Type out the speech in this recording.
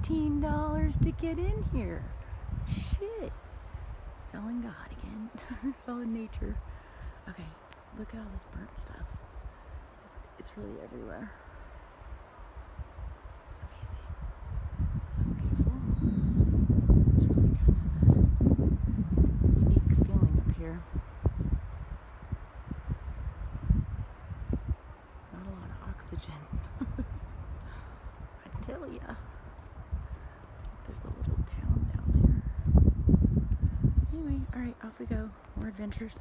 $15 to get in here. Shit. Selling God again. Selling nature. Okay, look at all this burnt stuff. It's really everywhere. It's amazing. It's so beautiful. It's really kind of a unique feeling up here. Not a lot of oxygen. I tell ya. There's a little town down there. Anyway, alright, off we go. More adventures.